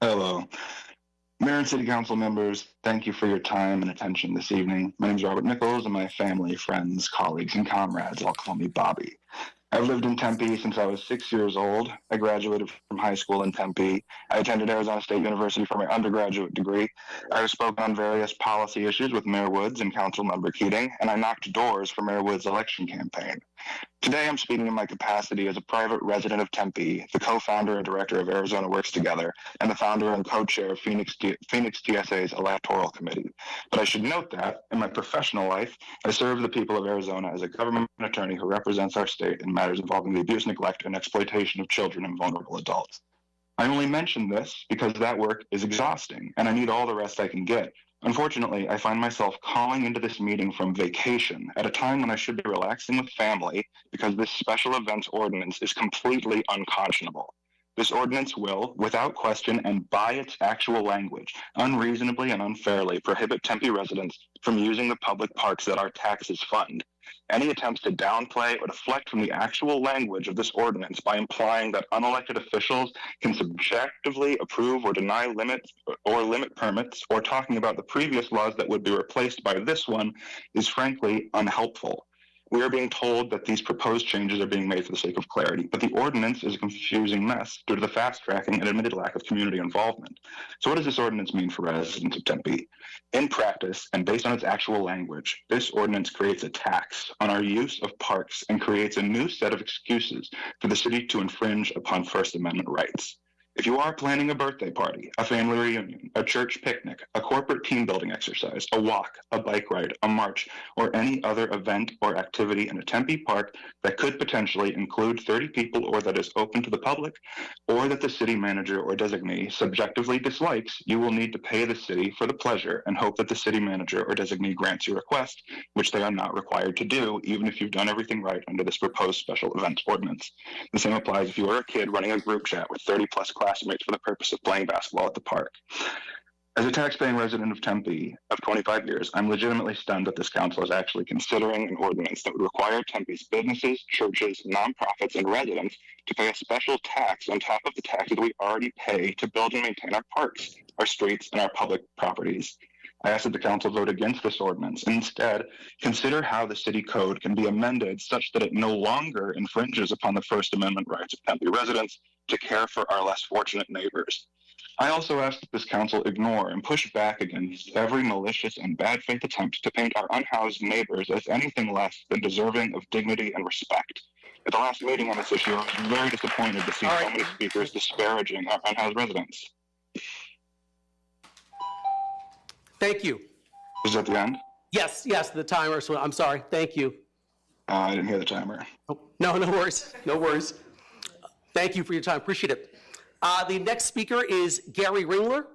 Hello. Mayor and City Council members, thank you for your time and attention this evening. My name is Robert Nichols, and my family, friends, colleagues, and comrades all call me Bobby. I've lived in Tempe since I was 6 years old. I graduated from high school in Tempe. I attended Arizona State University for my undergraduate degree. I have spoken on various policy issues with Mayor Woods and Councilmember Keating, and I knocked doors for Mayor Woods' election campaign. Today, I'm speaking in my capacity as a private resident of Tempe, the co-founder and director of Arizona Works Together, and the founder and co-chair of Phoenix DSA's electoral committee. But I should note that, in my professional life, I serve the people of Arizona as a government attorney who represents our state in matters involving the abuse, neglect, and exploitation of children and vulnerable adults. I only mention this because that work is exhausting, and I need all the rest I can get. Unfortunately, I find myself calling into this meeting from vacation at a time when I should be relaxing with family because this special events ordinance is completely unconscionable. This ordinance will, without question and by its actual language, unreasonably and unfairly prohibit Tempe residents from using the public parks that our taxes fund. Any attempts to downplay or deflect from the actual language of this ordinance by implying that unelected officials can subjectively approve or deny limit permits, or talking about the previous laws that would be replaced by this one, is frankly unhelpful. We are being told that these proposed changes are being made for the sake of clarity, but the ordinance is a confusing mess due to the fast tracking and admitted lack of community involvement. So what does this ordinance mean for residents of Tempe? In practice, and based on its actual language, this ordinance creates a tax on our use of parks and creates a new set of excuses for the city to infringe upon First Amendment rights. If you are planning a birthday party, a family reunion, a church picnic, a corporate team building exercise, a walk, a bike ride, a march, or any other event or activity in a Tempe park that could potentially include 30 people or that is open to the public, or that the city manager or designee subjectively dislikes, you will need to pay the city for the pleasure and hope that the city manager or designee grants your request, which they are not required to do, even if you've done everything right under this proposed special events ordinance. The same applies if you are a kid running a group chat with 30 plus classmates for the purpose of playing basketball at the park. As a taxpaying resident of Tempe of 25 years, I'm legitimately stunned that this council is actually considering an ordinance that would require Tempe's businesses, churches, nonprofits, and residents to pay a special tax on top of the taxes we already pay to build and maintain our parks, our streets, and our public properties. I ask that the council vote against this ordinance and instead consider how the city code can be amended such that it no longer infringes upon the First Amendment rights of Tempe residents to care for our less fortunate neighbors. I also ask that this council ignore and push back against every malicious and bad faith attempt to paint our unhoused neighbors as anything less than deserving of dignity and respect. At the last meeting on this issue, I was very disappointed to see so many speakers disparaging our unhoused residents. Thank you. Is that the end? Yes, the timer. So I'm sorry. Thank you. I didn't hear the timer. Oh, no worries. No worries. Thank you for your time. Appreciate it. The next speaker is Gary Ringler.